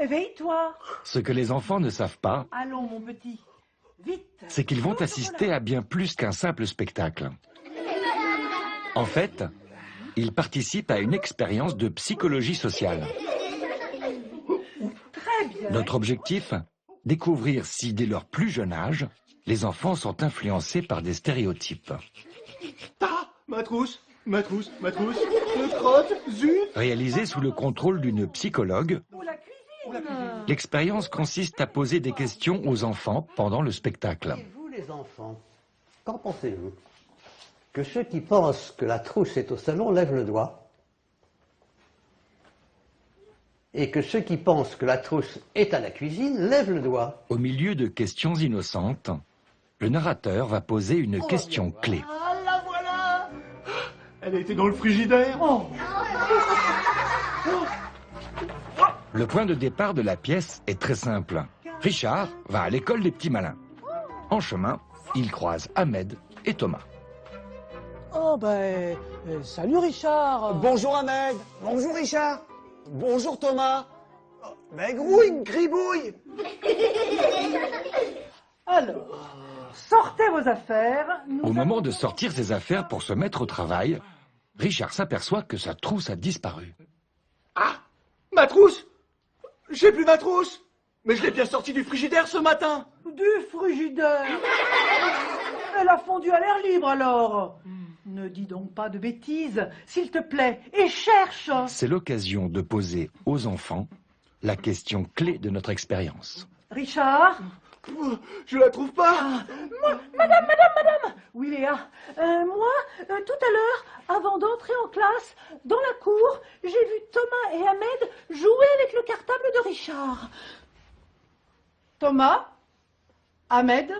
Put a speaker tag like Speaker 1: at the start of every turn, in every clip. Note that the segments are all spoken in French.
Speaker 1: éveille-toi.
Speaker 2: Ce que les enfants ne savent pas,
Speaker 1: Allons, mon petit, vite.
Speaker 2: c'est qu'ils vont assister à bien plus qu'un simple spectacle. En fait, ils participent à une expérience de psychologie sociale.
Speaker 1: Très bien.
Speaker 2: Notre objectif, découvrir si dès leur plus jeune âge, les enfants sont influencés par des stéréotypes.
Speaker 3: Ah, ma trousse, me crotte, zut.
Speaker 2: Réalisé sous le contrôle d'une psychologue,
Speaker 1: Ou la cuisine.
Speaker 2: l'expérience consiste à poser des questions aux enfants pendant le spectacle.
Speaker 4: Et vous les enfants, qu'en pensez-vous? Que ceux qui pensent que la trousse est au salon lèvent le doigt, et que ceux qui pensent que la trousse est à la cuisine lèvent le doigt.
Speaker 2: Au milieu de questions innocentes, le narrateur va poser une question clé.
Speaker 3: Ah, la voilà. Elle était dans le frigidaire.
Speaker 1: Oh,
Speaker 2: Le point de départ de la pièce est très simple. Richard va à l'école des petits malins. En chemin, il croise Ahmed et Thomas.
Speaker 5: Oh ben, salut Richard.
Speaker 6: Bonjour Ahmed. Bonjour Richard. Bonjour Thomas. Ben grouille, gribouille.
Speaker 1: alors, sortez vos affaires.
Speaker 2: Au moment de sortir ses affaires pour se mettre au travail, Richard s'aperçoit que sa trousse a disparu.
Speaker 3: Ah, ma trousse. J'ai plus ma trousse. Mais je l'ai bien sortie du frigidaire ce matin.
Speaker 1: Du frigidaire. Elle a fondu à l'air libre alors. Ne dis donc pas de bêtises, s'il te plaît, et cherche.
Speaker 2: C'est l'occasion de poser aux enfants la question clé de notre expérience.
Speaker 1: Richard.
Speaker 3: Je la trouve pas.
Speaker 1: Madame. Oui, Léa. Tout à l'heure, avant d'entrer en classe, dans la cour, j'ai vu Thomas et Ahmed jouer avec le cartable de Richard. Thomas, Ahmed,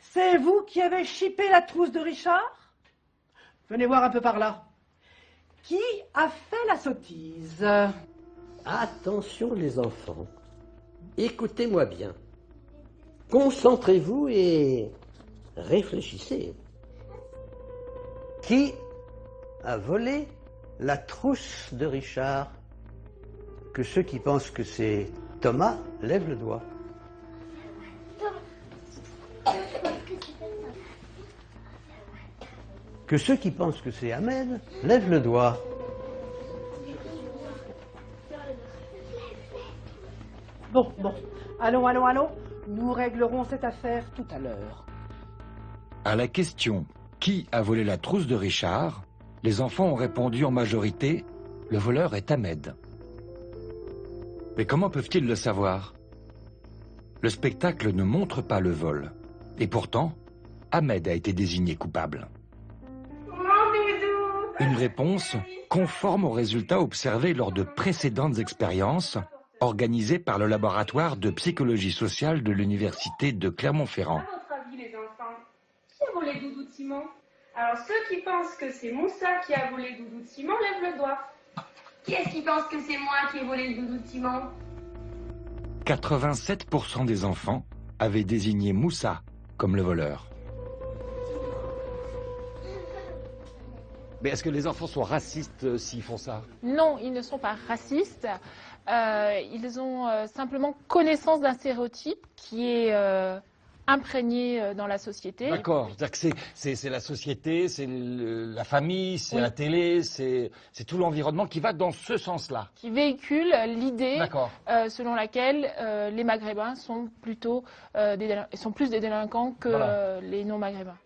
Speaker 1: c'est vous qui avez chippé la trousse de Richard? Venez voir un peu par là. Qui a fait la sottise?
Speaker 4: Attention les enfants, écoutez-moi bien. Concentrez-vous et réfléchissez. Qui a volé la trousse de Richard? Que ceux qui pensent que c'est Thomas lèvent le doigt. Que ceux qui pensent que c'est Ahmed lèvent le doigt.
Speaker 1: Bon. Allons. Nous réglerons cette affaire tout à l'heure.
Speaker 2: À la question « Qui a volé la trousse de Richard ?», les enfants ont répondu en majorité « Le voleur est Ahmed ». Mais comment peuvent-ils le savoir? Le spectacle ne montre pas le vol. Et pourtant, Ahmed a été désigné coupable. Une réponse conforme aux résultats observés lors de précédentes expériences organisées par le laboratoire de psychologie sociale de l'université de Clermont-Ferrand.
Speaker 7: À votre avis, les enfants, qui a volé Doudou de Simon? Alors, ceux qui pensent que c'est Moussa qui a volé Doudou de Simon, lèvent le doigt. Qui est-ce qui pense que c'est moi qui ai volé le Doudou de Simon?
Speaker 2: 87% des enfants avaient désigné Moussa comme le voleur.
Speaker 8: Mais est-ce que les enfants sont racistes s'ils font ça?
Speaker 9: Non, ils ne sont pas racistes. Ils ont simplement connaissance d'un stéréotype qui est imprégné dans la société.
Speaker 8: D'accord, c'est-à-dire que c'est la société, c'est la famille, c'est la télé, c'est tout l'environnement qui va dans ce sens-là.
Speaker 9: Qui véhicule l'idée selon laquelle les Maghrébins sont plutôt plus des délinquants que les non-Maghrébins.